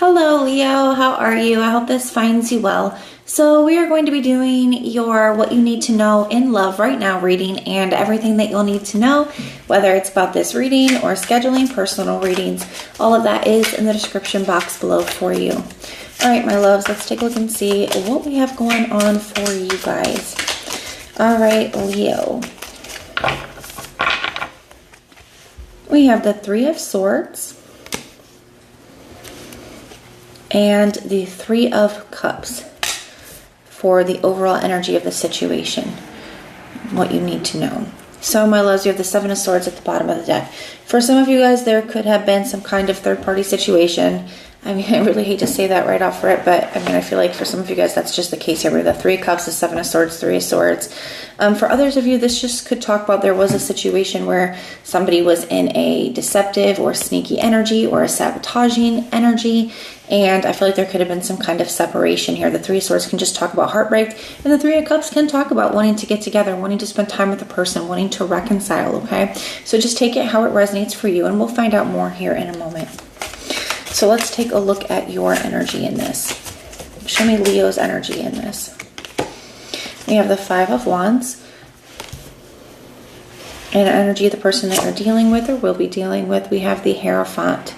Hello Leo, how are you? I hope this finds you well. So we are going to be doing your what you need to know in love right now reading and everything that you'll need to know, whether it's about this reading or scheduling personal readings. All of that is in the description box below for you. All right, my loves, let's take a look and see what we have going on for you guys. All right, Leo. We have the Three of Swords and the Three of Cups for the overall energy of the situation, what you need to know. So, my loves, you have the Seven of Swords at the bottom of the deck. For some of you guys, there could have been some kind of third-party situation. I mean, I really hate to say that right off rip, but I mean, I feel like for some of you guys, that's just the case here. We have the Three of Cups, the Seven of Swords, Three of Swords. For others of you, this just could talk about there was a situation where somebody was in a deceptive or sneaky energy or a sabotaging energy, and I feel like there could have been some kind of separation here. The Three of Swords can just talk about heartbreak, and the Three of Cups can talk about wanting to get together, wanting to spend time with a person, wanting to reconcile, okay? So just take it how it resonates for you, and we'll find out more here in a moment. So let's take a look at your energy in this. Show me Leo's energy in this. We have the Five of Wands. And energy of the person that you're dealing with or will be dealing with, we have the Hierophant.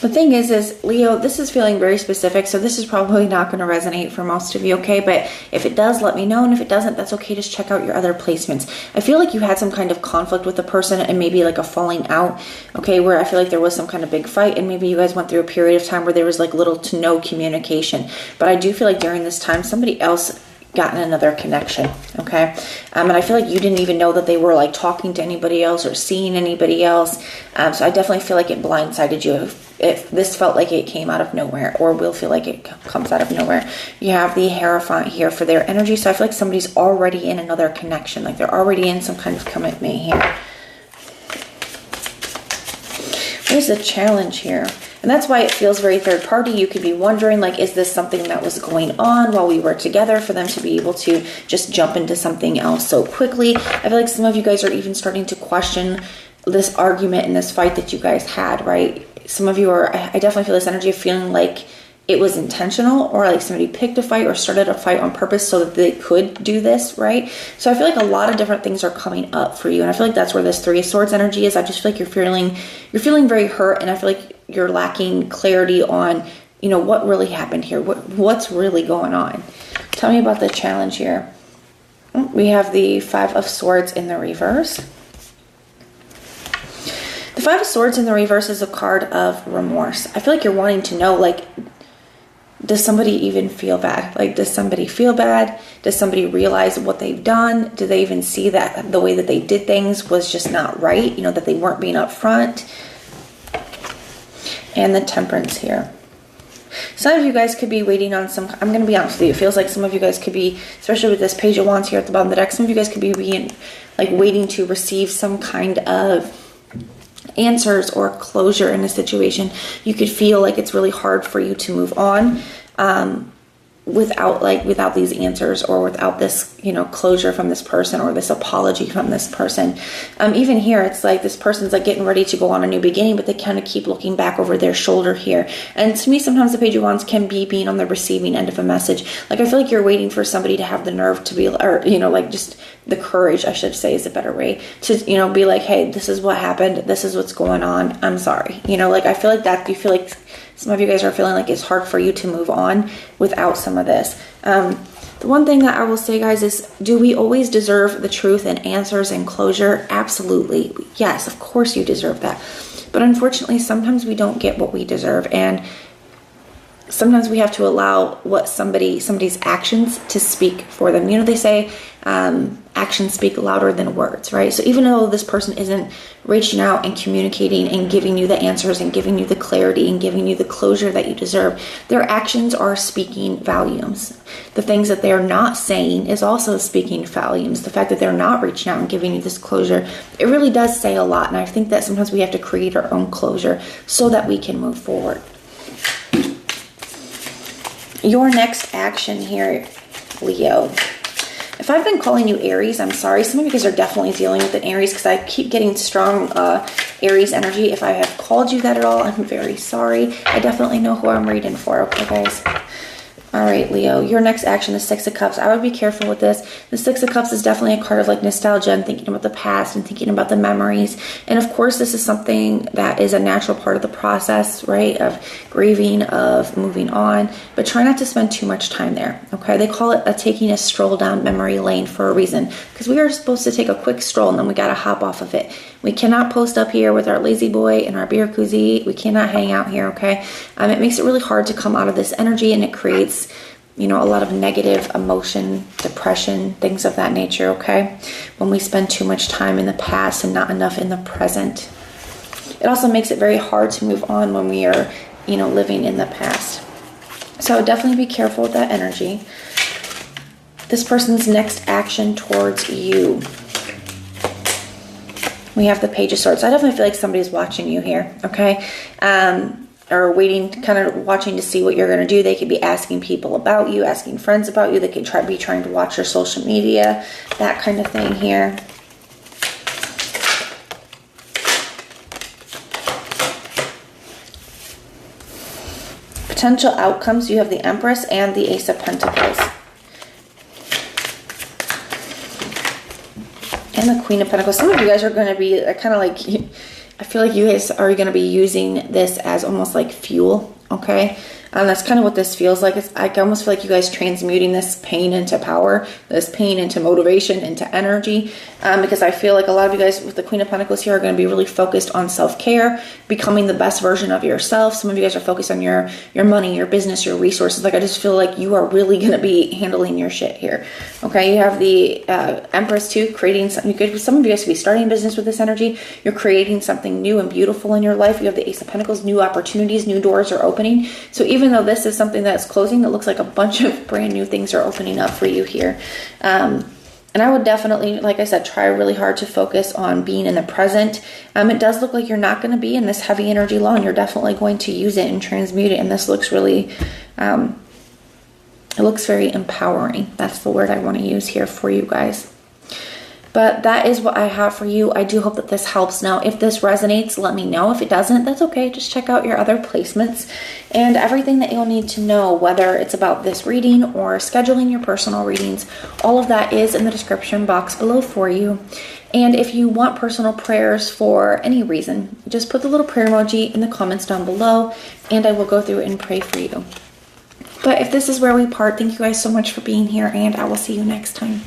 The thing is Leo, this is feeling very specific, so this is probably not going to resonate for most of you, okay? But if it does, let me know, and if it doesn't, that's okay. Just check out your other placements. I feel like you had some kind of conflict with the person and maybe like a falling out, okay, where I feel like there was some kind of big fight, and maybe you guys went through a period of time where there was like little to no communication. But I do feel like during this time, somebody else gotten another connection, okay? And I feel like you didn't even know that they were like talking to anybody else or seeing anybody else. So I definitely feel like it blindsided you if this felt like it came out of nowhere, or will feel like it comes out of nowhere. You have the Hierophant here for their energy, so I feel like somebody's already in another connection, like they're already in some kind of commitment here. There's the challenge here. And that's why it feels very third party. You could be wondering, like, is this something that was going on while we were together for them to be able to just jump into something else so quickly? I feel like some of you guys are even starting to question this argument and this fight that you guys had, right? Some of you are, I definitely feel this energy of feeling like it was intentional, or like somebody picked a fight or started a fight on purpose so that they could do this, right? So I feel like a lot of different things are coming up for you, and I feel like that's where this Three of Swords energy is. I just feel like you're feeling very hurt, and I feel like you're lacking clarity on, you know, what really happened here, what's really going on. Tell me about the challenge here. We have the Five of Swords in the reverse. The Five of Swords in the reverse is a card of remorse. I feel like you're wanting to know, like, does somebody even feel bad? Like, does somebody feel bad? Does somebody realize what they've done? Do they even see that the way that they did things was just not right? You know, that they weren't being upfront? And the Temperance here. Some of you guys could be waiting on some, I'm going to be honest with you, it feels like some of you guys could be, especially with this Page of Wands here at the bottom of the deck, some of you guys could be waiting to receive some kind of answers or closure in a situation. You could feel like it's really hard for you to move on without these answers, or without this, you know, closure from this person, or this apology from this person. Even here, it's like this person's like getting ready to go on a new beginning, but they kind of keep looking back over their shoulder here. And to me, sometimes the Page of Wands can be being on the receiving end of a message. Like, I feel like you're waiting for somebody to have the nerve to be, or, you know, like just the courage, I should say, is a better way to, you know, be like, hey, this is what happened. This is what's going on. I'm sorry. You know, like, I feel like that, you feel like some of you guys are feeling like it's hard for you to move on without some of this. The one thing that I will say, guys, is, do we always deserve the truth and answers and closure? Absolutely. Yes, of course you deserve that. But unfortunately, sometimes we don't get what we deserve. And sometimes we have to allow what somebody's actions to speak for them. You know, they say actions speak louder than words, right? So even though this person isn't reaching out and communicating and giving you the answers and giving you the clarity and giving you the closure that you deserve, their actions are speaking volumes. The things that they're not saying is also speaking volumes. The fact that they're not reaching out and giving you this closure, it really does say a lot. And I think that sometimes we have to create our own closure so that we can move forward. Your next action here, Leo. If I've been calling you Aries, I'm sorry. Some of you guys are definitely dealing with an Aries because I keep getting strong Aries energy. If I have called you that at all, I'm very sorry. I definitely know who I'm reading for, okay, guys? All right, Leo, your next action is Six of Cups. I would be careful with this. The Six of Cups is definitely a card of like nostalgia and thinking about the past and thinking about the memories. And of course, this is something that is a natural part of the process, right? Of grieving, of moving on, but try not to spend too much time there, okay? They call it taking a stroll down memory lane for a reason, because we are supposed to take a quick stroll and then we got to hop off of it. We cannot post up here with our lazy boy and our beer koozie. We cannot hang out here, okay? It makes it really hard to come out of this energy, and it creates, you know, a lot of negative emotion, depression, things of that nature, okay? When we spend too much time in the past and not enough in the present. It also makes it very hard to move on when we are, you know, living in the past. So definitely be careful with that energy. This person's next action towards you. We have the Page of Swords. I definitely feel like somebody's watching you here, okay? Or waiting, kind of watching to see what you're going to do. They could be asking people about you, asking friends about you. They could be trying to watch your social media, that kind of thing here. Potential outcomes, you have the Empress and the Ace of Pentacles. And the Queen of Pentacles. Some of you guys are going to be kind of like, I feel like you guys are going to be using this as almost like fuel, okay? That's kind of what this feels like. I almost feel like you guys transmuting this pain into power, this pain into motivation, into energy, because I feel like a lot of you guys with the Queen of Pentacles here are going to be really focused on self-care, becoming the best version of yourself. Some of you guys are focused on your money, your business, your resources. Like, I just feel like you are really going to be handling your shit here, okay? You have the Empress too, creating something. Some of you guys could be starting a business with this energy. You're creating something new and beautiful in your life. You have the Ace of Pentacles, new opportunities, new doors are opening. So even though this is something that's closing, it looks like a bunch of brand new things are opening up for you here. And I would definitely, like I said, try really hard to focus on being in the present. It does look like you're not going to be in this heavy energy long. You're definitely going to use it and transmute it. And this looks really, it looks very empowering. That's the word I want to use here for you guys. But that is what I have for you. I do hope that this helps. Now, if this resonates, let me know. If it doesn't, that's okay. Just check out your other placements and everything that you'll need to know, whether it's about this reading or scheduling your personal readings. All of that is in the description box below for you. And if you want personal prayers for any reason, just put the little prayer emoji in the comments down below and I will go through and pray for you. But if this is where we part, thank you guys so much for being here, and I will see you next time.